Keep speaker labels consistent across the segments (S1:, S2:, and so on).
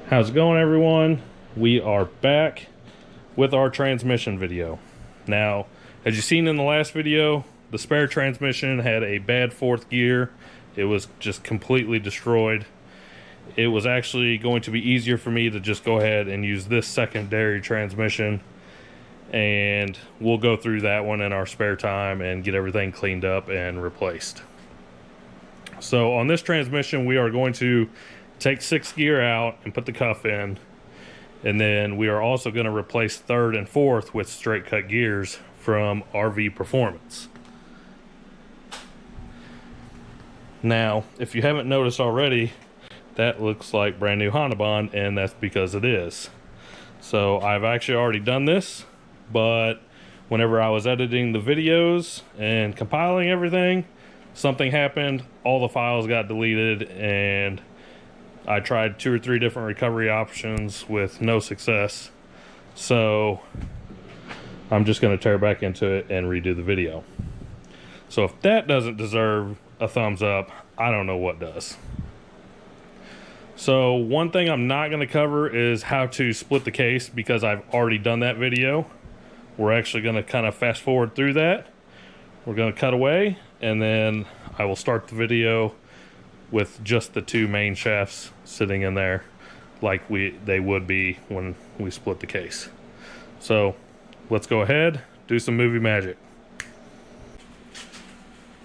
S1: How's it going, everyone? We are back with our transmission video. Now, as you've seen in the last video, the spare transmission had a bad fourth gear. It was just completely destroyed. It was actually going to be easier for me to just go ahead and use this secondary transmission, and we'll go through that one in our spare time and get everything cleaned up and replaced. So on this transmission, we are going to take 6th gear out and put the cuff in, and then we are also going to replace 3rd and 4th with straight cut gears from RV Performance. Now, if you haven't noticed already, that looks like brand new Honda Bond, and that's because it is. So I've actually already done this, but whenever I was editing the videos and compiling everything, something happened, all the files got deleted, and I tried 2 or 3 different recovery options with no success. So I'm just going to tear back into it and redo the video. So if that doesn't deserve a thumbs up, I don't know what does. So one thing I'm not going to cover is how to split the case, because I've already done that video. We're actually going to kind of fast forward through that. We're going to cut away, and then I will start the video with just the 2 main shafts sitting in there like they would be when we split the case. So let's go ahead, do some movie magic.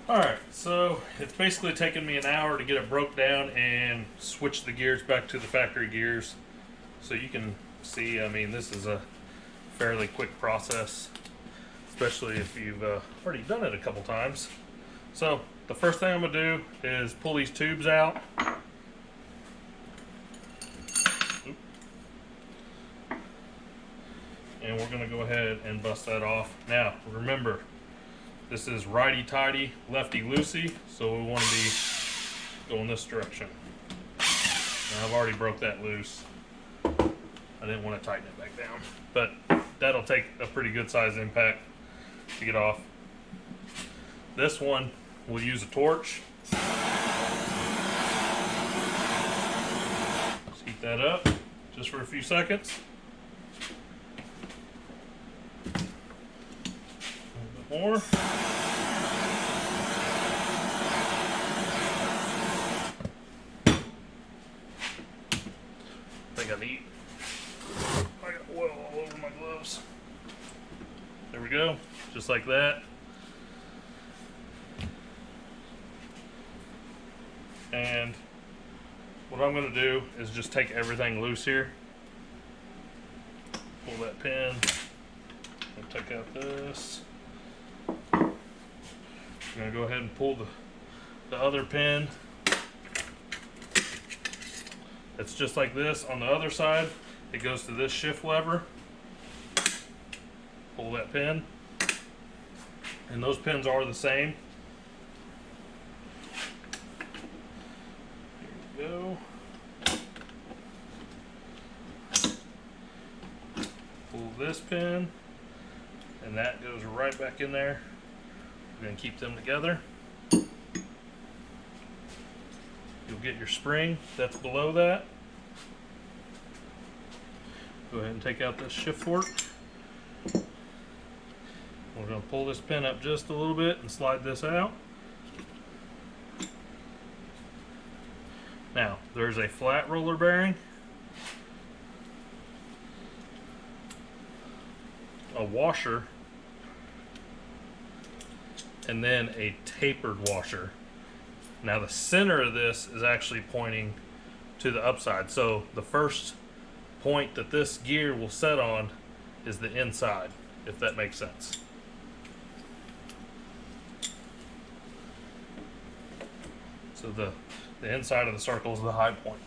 S1: Alright, so it's basically taken me an hour to get it broke down and switch the gears back to the factory gears. So you can see, I mean, this is a fairly quick process, especially if you've already done it a couple times. So the first thing I'm going to do is pull these tubes out. And we're going to go ahead and bust that off. Now, remember, this is righty-tighty, lefty-loosey, so we want to be going this direction. Now, I've already broke that loose. I didn't want to tighten it back down, but that'll take a pretty good size impact to get off. This one, we'll use a torch. Just heat that up just for a few seconds. A little bit more. I think I got oil all over my gloves. There we go, just like that. And what I'm going to do is just take everything loose here. Pull that pin. And take out this. I'm going to go ahead and pull the other pin. It's just like this. On the other side, it goes to this shift lever. Pull that pin. And those pins are the same. Go. Pull this pin, and that goes right back in there. We're going to keep them together. You'll get your spring that's below that. Go ahead and take out this shift fork. We're going to pull this pin up just a little bit and slide this out. Now, there's a flat roller bearing, a washer, and then a tapered washer. Now, the center of this is actually pointing to the upside. So the first point that this gear will set on is the inside, if that makes sense. So the inside of the circle is the high point.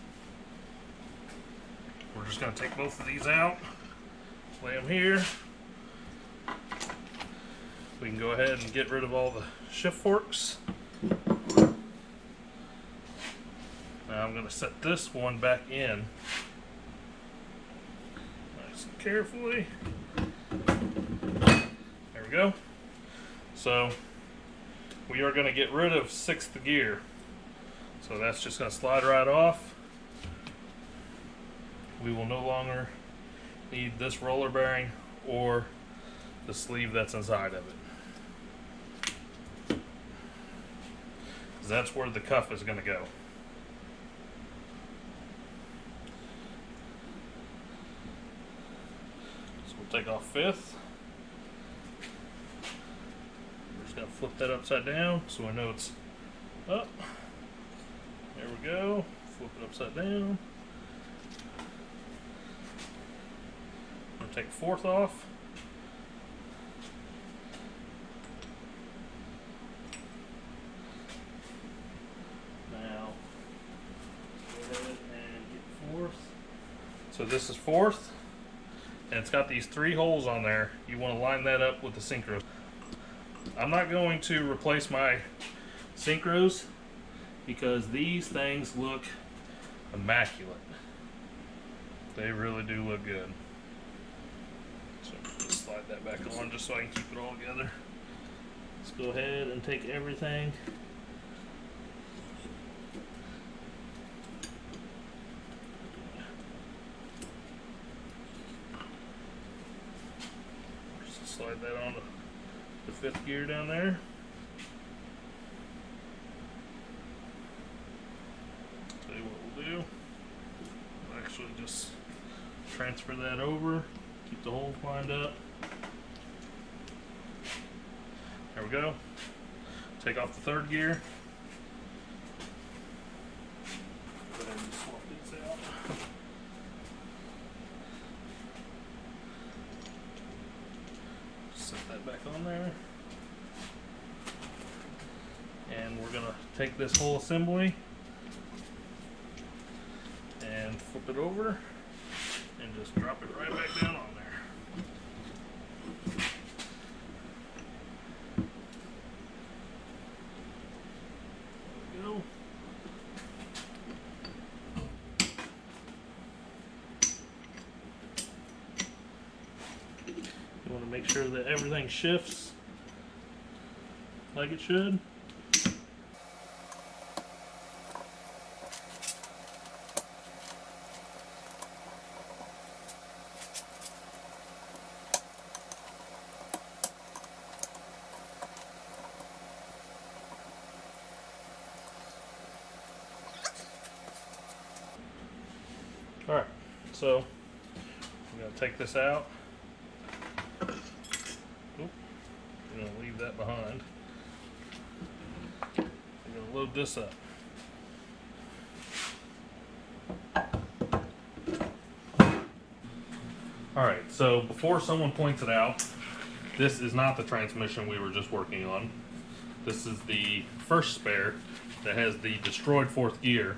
S1: We're just going to take both of these out, lay them here. We can go ahead and get rid of all the shift forks. Now I'm going to set this one back in nice and carefully. There we go. So we are going to get rid of 6th gear. So that's just going to slide right off. we will no longer need this roller bearing or the sleeve that's inside of it. Because that's where the cuff is going to go. So we'll take off fifth. We're just going to flip that upside down so we know it's up. There we go. Flip it upside down. I'm going to take fourth off. Now, go ahead and get fourth. So this is fourth, and it's got these 3 holes on there. You want to line that up with the synchros. I'm not going to replace my synchros because these things look immaculate. They really do look good. So just slide that back on just so I can keep it all together. Let's go ahead and take everything. Just slide that on the 5th gear down there. Tell you what we'll do. We'll actually just transfer that over. Keep the holes lined up. There we go. Take off the 3rd gear. Go ahead and swap these out. Set that back on there. And we're gonna take this whole assembly and flip it over and just drop it right back down on there. There we go. You want to make sure that everything shifts like it should. Alright, so I'm going to take this out. Oop, I'm going to leave that behind. I'm going to load this up. Alright, so before someone points it out, this is not the transmission we were just working on. This is the first spare that has the destroyed 4th gear.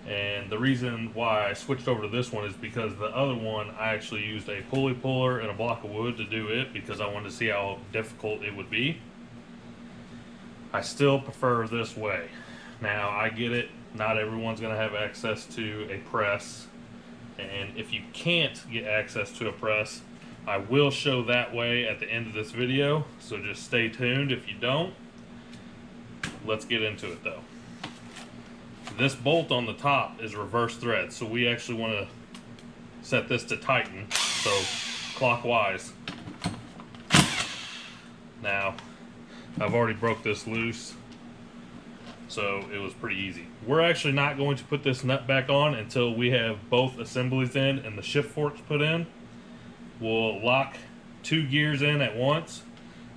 S1: And the reason why I switched over to this one is because the other one I actually used a pulley puller and a block of wood to do it because I wanted to see how difficult it would be. I still prefer this way. Now I get it, not everyone's going to have access to a press, and if you can't get access to a press, I will show that way at the end of this video, so just stay tuned if you don't. Let's get into it though. This bolt on the top is reverse thread, so we actually want to set this to tighten, so clockwise. Now, I've already broke this loose, so it was pretty easy. We're actually not going to put this nut back on until we have both assemblies in and the shift forks put in. We'll lock 2 gears in at once,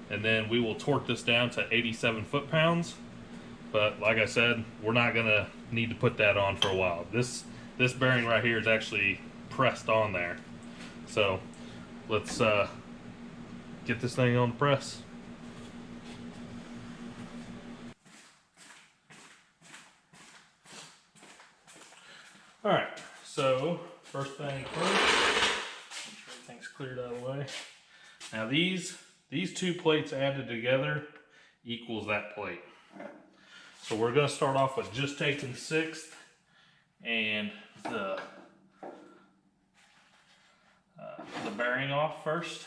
S1: and then we will torque this down to 87 foot-pounds. But like I said, we're not going to need to put that on for a while. This bearing right here is actually pressed on there. So let's get this thing on the press. Alright, so first thing first, make sure everything's cleared out of the way. Now these 2 plates added together equals that plate. So we're going to start off with just taking 6th and the bearing off first.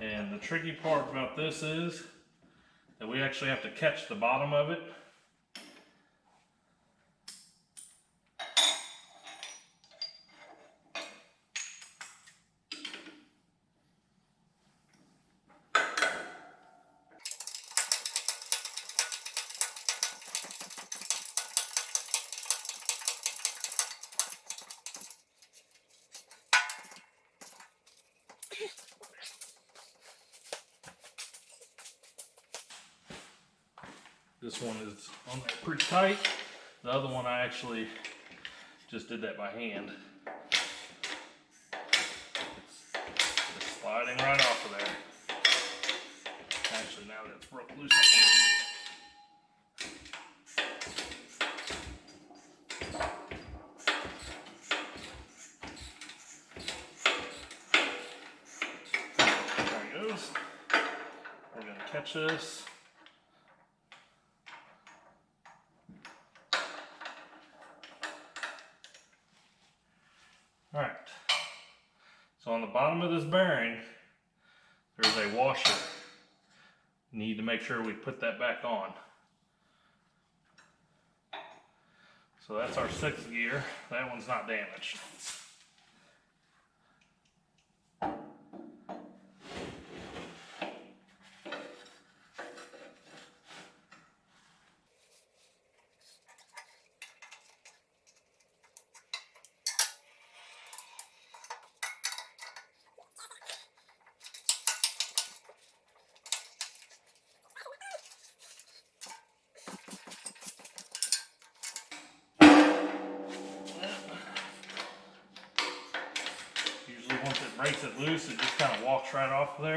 S1: And the tricky part about this is that we actually have to catch the bottom of it. This one is on there pretty tight. The other one I actually just did that by hand. It's sliding right off of there. Actually, now that it's broke loose. There it goes. We're going to catch this. Alright, so on the bottom of this bearing, there's a washer. Need to make sure we put that back on. So that's our 6th gear. That one's not damaged. Once it breaks it loose, it just kind of walks right off of there.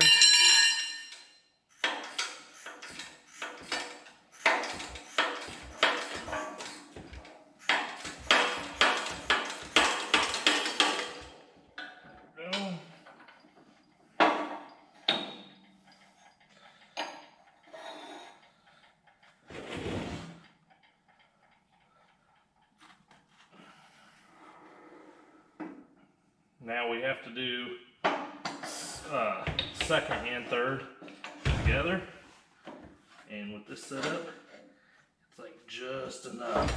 S1: There we go. Now we have to do second and third together, and with this setup, it's like just enough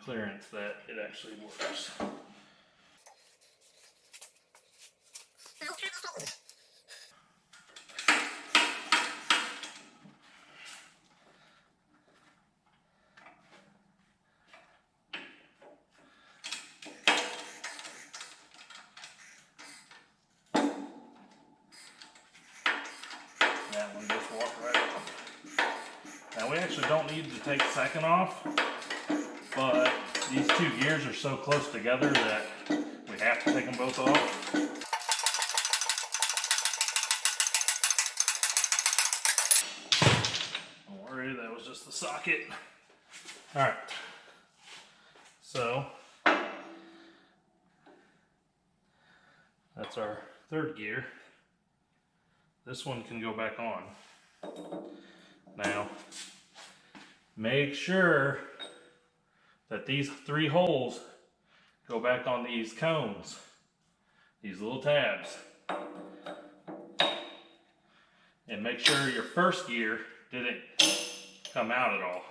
S1: clearance that it actually works. That one just walked right off. Now we actually don't need to take the second off, but these two gears are so close together that we have to take them both off. Don't worry, that was just the socket. Alright, so that's our third gear. This one can go back on. Now, make sure that these 3 holes go back on these cones, these little tabs. And make sure your first gear didn't come out at all.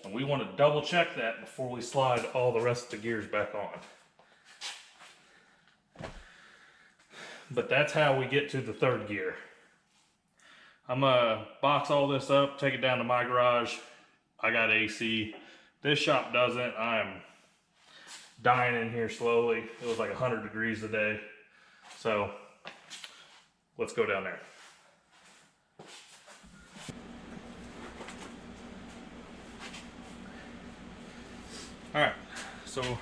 S1: And we want to double check that before we slide all the rest of the gears back on. But that's how we get to the third gear. I'm gonna box all this up, take it down to my garage. I got AC. This shop doesn't. I'm dying in here slowly. It was like 100 degrees today. So let's go down there. All right, so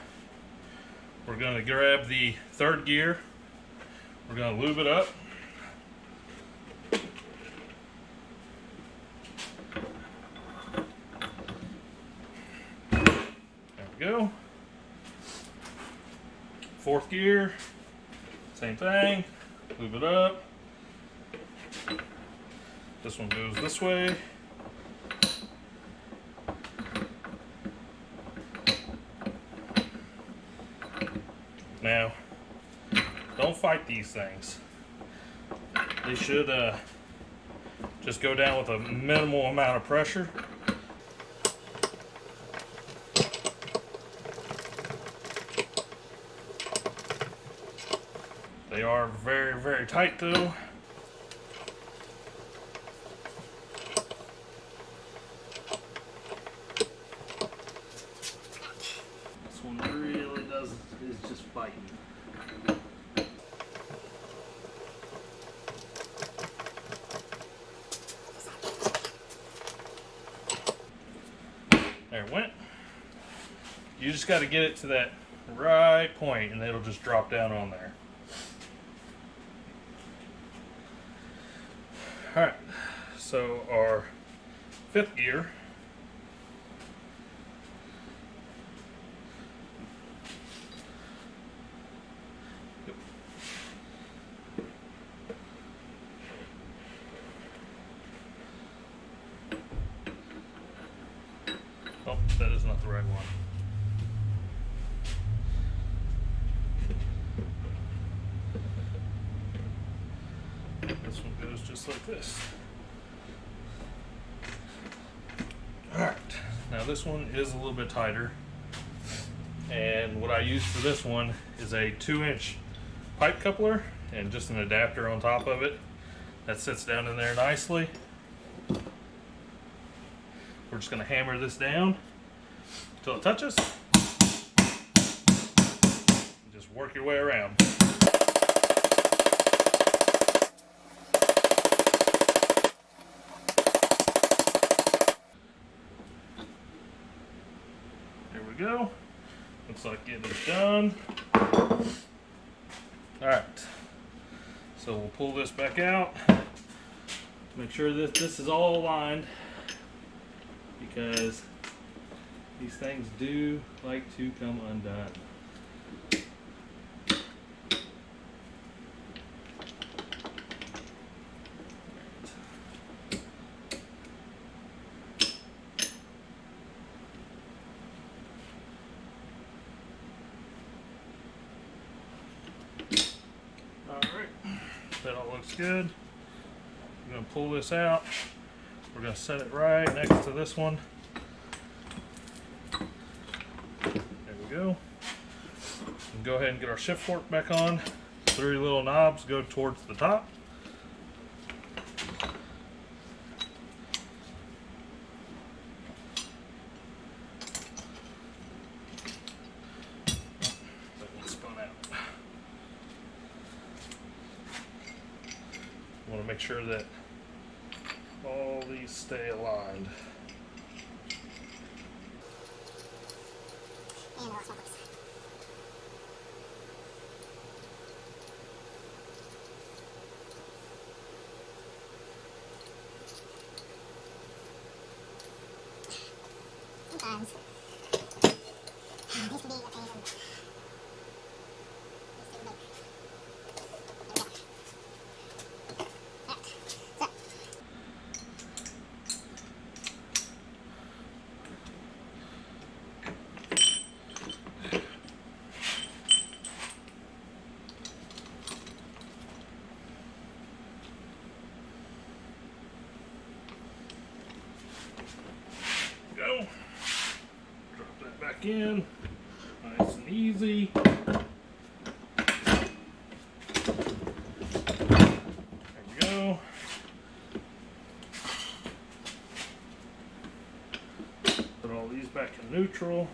S1: we're gonna grab the third gear. We're going to lube it up. There we go. Fourth gear, same thing, lube it up. This one goes this way. Now, don't fight these things. They should just go down with a minimal amount of pressure. They are very, very tight though. This one really is just biting. There it went. You just got to get it to that right point and it'll just drop down on there. Alright, so our 5th gear. Oh, that is not the right one. This one goes just like this. Alright, now this one is a little bit tighter. And what I use for this one is a 2-inch pipe coupler and just an adapter on top of it. That sits down in there nicely. We're just going to hammer this down until it touches. Just work your way around. There we go. Looks like it is done. Alright. So we'll pull this back out. Make sure that this is all aligned, because these things do like to come undone. Alright, that all looks good. I'm going to pull this out. We're going to set it right next to this one. There we go. And go ahead and get our shift fork back on. 3 little knobs go towards the top. That one spun out. I want to make sure that all these stay aligned.
S2: And the last one, please. Sometimes it used to be a pain in the
S1: Go. Drop that back in. Nice and easy. There we go. Put all these back in neutral.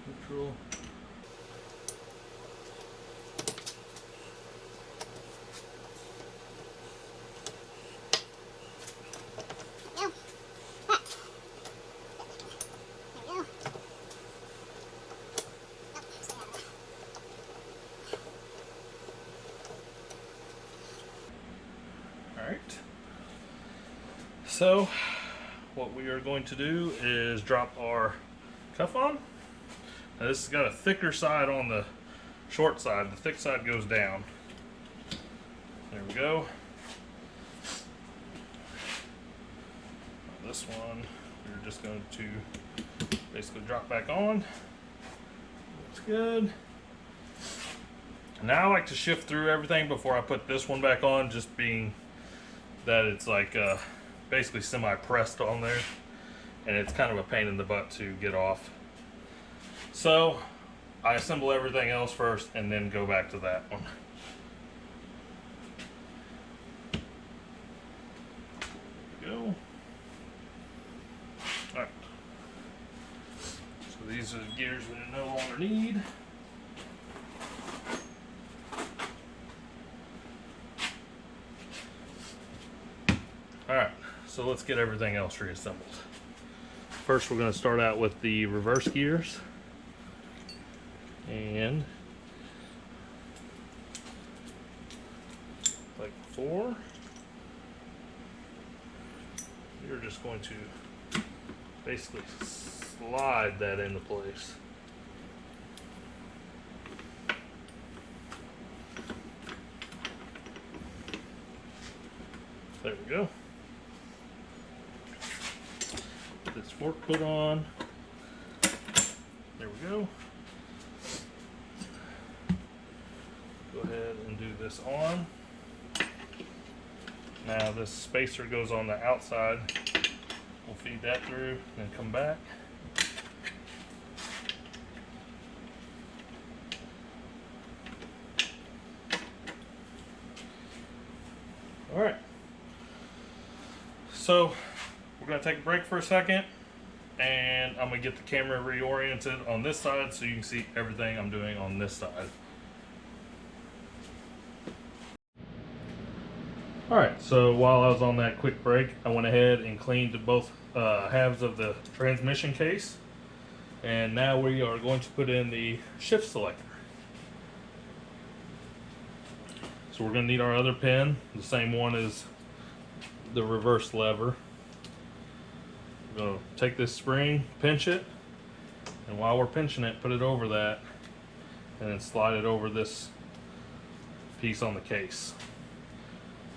S1: Neutral. Alright, so what we are going to do is drop our cuff on. Now this has got a thicker side on the short side, the thick side goes down. There we go. This one we're just going to basically drop back on. Looks good. Now I like to shift through everything before I put this one back on, just being that it's like basically semi-pressed on there, and it's kind of a pain in the butt to get off. So I assemble everything else first and then go back to that one. There we go. Alright. So these are the gears we no longer need. Alright, So let's get everything else reassembled. First, we're going to start out with the reverse gears. And like before, you're just going to basically slide that into place. There we go. Get this fork put on. There we go. Go ahead and do this on. Now this spacer goes on the outside. We'll feed that through and come back. All right. So we're going to take a break for a second, and I'm going to get the camera reoriented on this side so you can see everything I'm doing on this side. Alright, so while I was on that quick break, I went ahead and cleaned both halves of the transmission case, and now we are going to put in the shift selector. So we're going to need our other pin, the same one as the reverse lever. We're going to take this spring, pinch it, and while we're pinching it, put it over that, and then slide it over this piece on the case.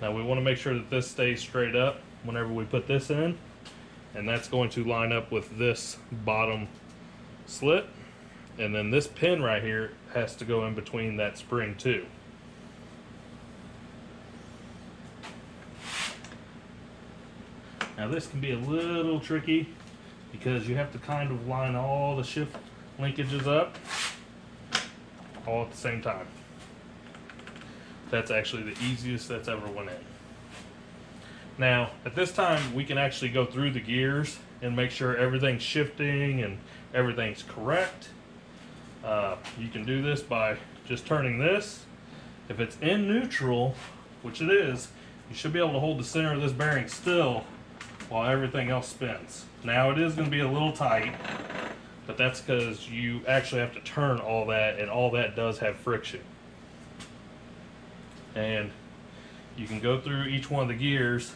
S1: Now we want to make sure that this stays straight up whenever we put this in, and that's going to line up with this bottom slit, and then this pin right here has to go in between that spring too. Now this can be a little tricky because you have to kind of line all the shift linkages up all at the same time. That's actually the easiest that's ever went in. Now at this time we can actually go through the gears and make sure everything's shifting and everything's correct. You can do this by just turning this. If it's in neutral, which it is, you should be able to hold the center of this bearing still while everything else spins. Now it is going to be a little tight, but that's because you actually have to turn all that, and all that does have friction. And you can go through each one of the gears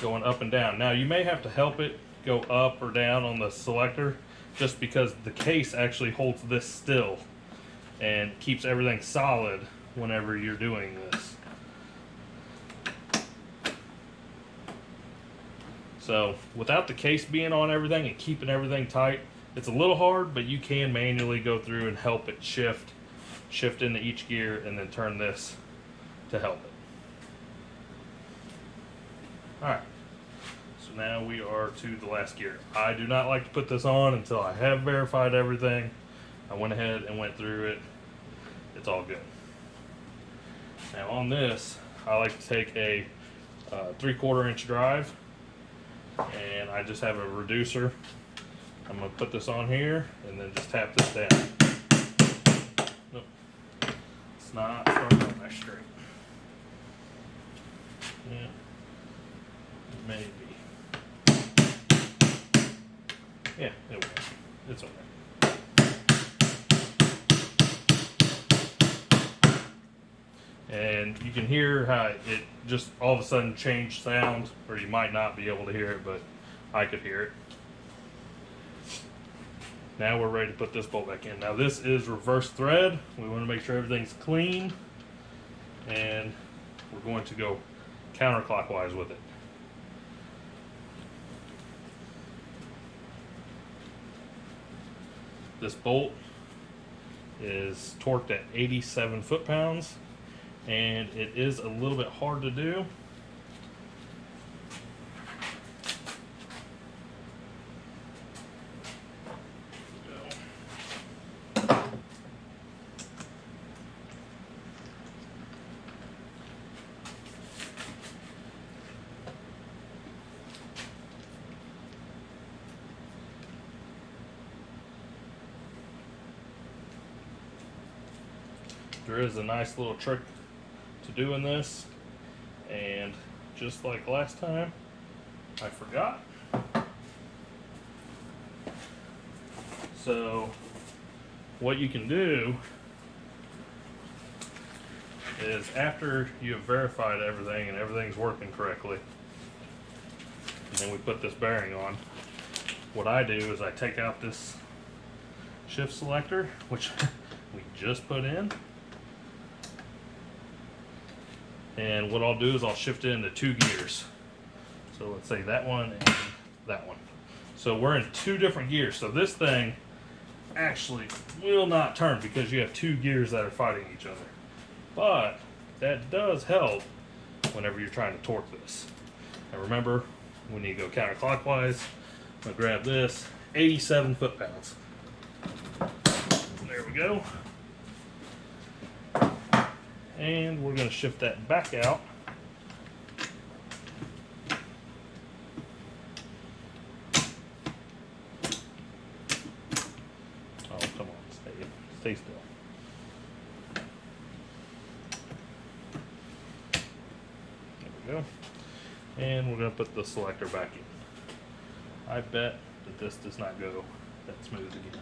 S1: going up and down. Now you may have to help it go up or down on the selector just because the case actually holds this still and keeps everything solid whenever you're doing this. So without the case being on everything and keeping everything tight, it's a little hard, but you can manually go through and help it shift into each gear and then turn this to help it. Alright, so now we are to the last gear. I do not like to put this on until I have verified everything. I went ahead and went through it. It's all good. Now on this, I like to take a 3/4 inch drive, and I just have a reducer. I'm going to put this on here and then just tap this down. Nope. It's not starting on that straight. Yeah. Maybe. Yeah, it will. It's okay. And you can hear how it just all of a sudden changed sound, or you might not be able to hear it, but I could hear it. Now we're ready to put this bolt back in. Now this is reverse thread. We want to make sure everything's clean, and we're going to go counterclockwise with it. This bolt is torqued at 87 foot-pounds, and it is a little bit hard to do. There is a nice little trick to doing this, and just like last time. I forgot. So what you can do is, after you have verified everything and everything's working correctly, and then we put this bearing on, what I do is I take out this shift selector, which we just put in, and what I'll do is I'll shift it into 2 gears. So let's say that one and that one. So we're in 2 different gears. So this thing actually will not turn because you have 2 gears that are fighting each other. But that does help whenever you're trying to torque this. Now remember, we need to go counterclockwise. I'm gonna grab this, 87 foot-pounds. There we go. And we're gonna shift that back out. Oh, come on, stay still. There we go. And we're gonna put the selector back in. I bet that this does not go that smooth again.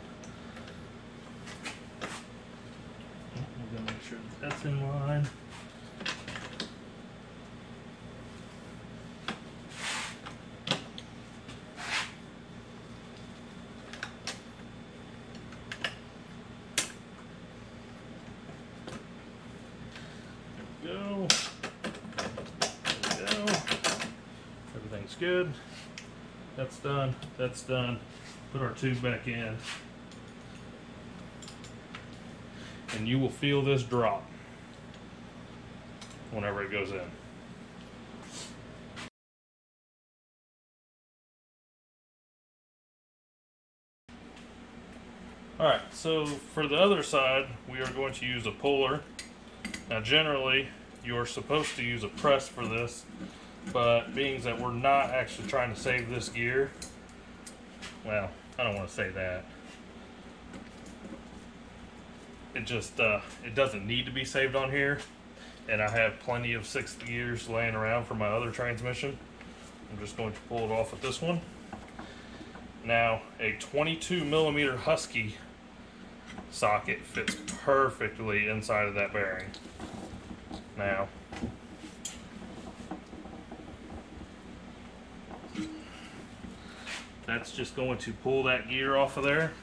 S1: We're gonna make sure that that's in line. There we go. There we go. Everything's good. That's done. That's done. Put our tube back in. And you will feel this drop whenever it goes in. Alright, so for the other side, we are going to use a puller. Now generally, you're supposed to use a press for this, but being that we're not actually trying to save this gear, well, I don't want to say that. It just, it doesn't need to be saved on here. And I have plenty of 6th gears laying around for my other transmission. I'm just going to pull it off with this one. Now, a 22mm Husky socket fits perfectly inside of that bearing. Now, that's just going to pull that gear off of there.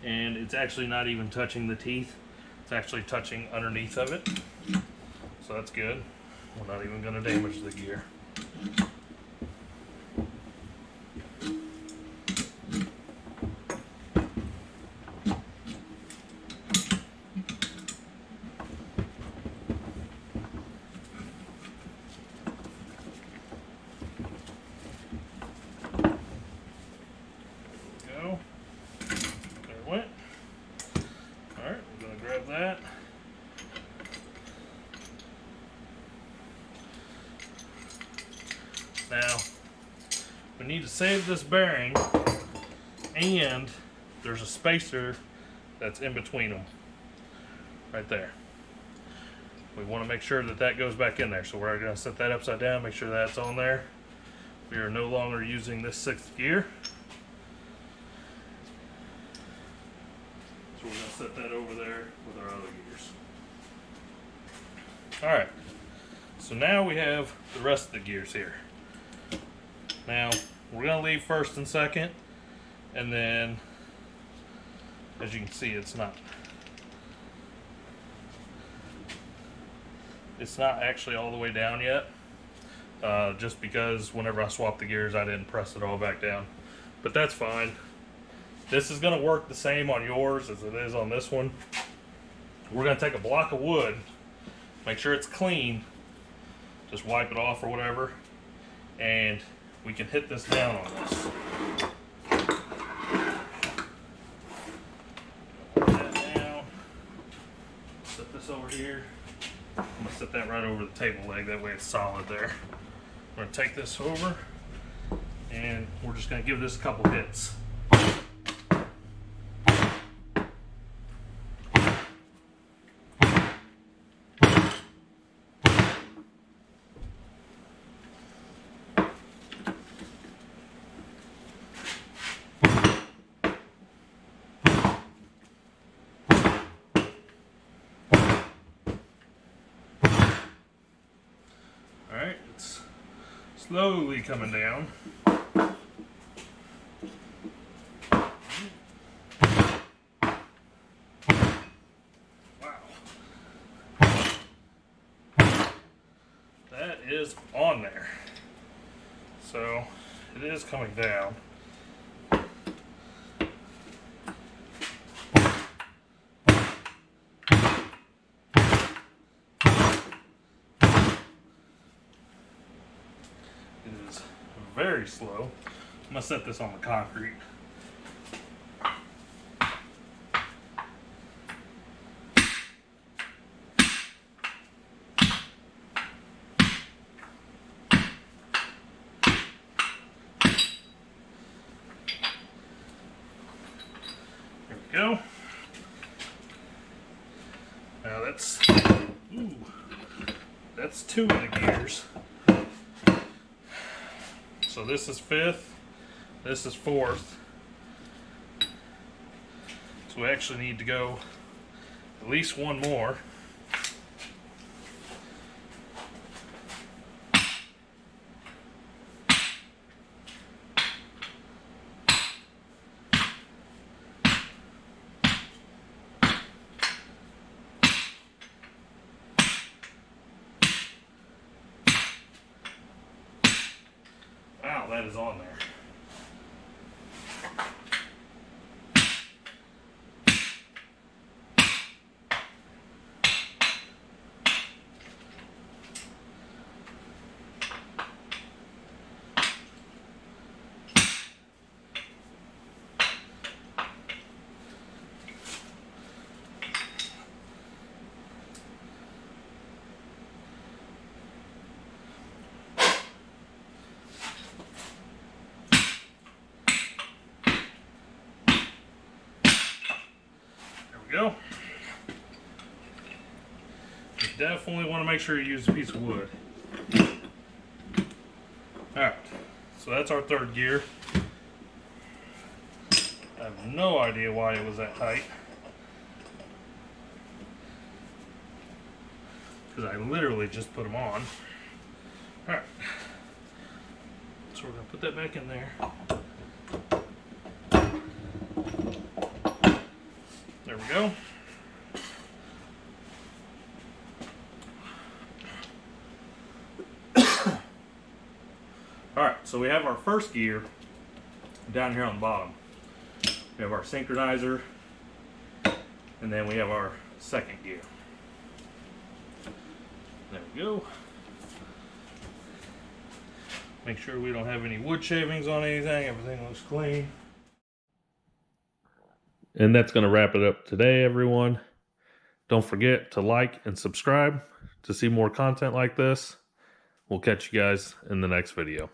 S1: And it's actually not even touching the teeth. It's actually touching underneath of it. So that's good. We're not even going to damage the gear. That. Now, we need to save this bearing, and there's a spacer that's in between them, right there. We want to make sure that that goes back in there, so we're going to set that upside down, make sure that's on there. We are no longer using this 6th gear. So we're going to set that over there with our other gears. Alright, so now we have the rest of the gears here. Now, we're going to leave 1st and 2nd, and then, as you can see, it's not actually all the way down yet, just because whenever I swapped the gears, I didn't press it all back down. But that's fine. This is going to work the same on yours as it is on this one. We're going to take a block of wood, make sure it's clean, just wipe it off or whatever, and we can hit this down on this. Put that down. Set this over here. I'm going to set that right over the table leg, that way it's solid there. I'm going to take this over, and we're just going to give this a couple hits. Slowly coming down. Wow. That is on there. So it is coming down. It is very slow. I'm gonna set this on the concrete. There we go. Now that's two of the gears. So this is fifth, this is fourth. So we actually need to go at least one more. Wow, that is on there. Go. You definitely want to make sure you use a piece of wood. Alright, so that's our third gear. I have no idea why it was that tight. Because I literally just put them on. Alright, so we're going to put that back in there. There we go. Alright, so we have our first gear down here on the bottom. We have our synchronizer, and then we have our second gear. There we go. Make sure we don't have any wood shavings on anything. Everything looks clean. And that's going to wrap it up today, everyone. Don't forget to like and subscribe to see more content like this. We'll catch you guys in the next video.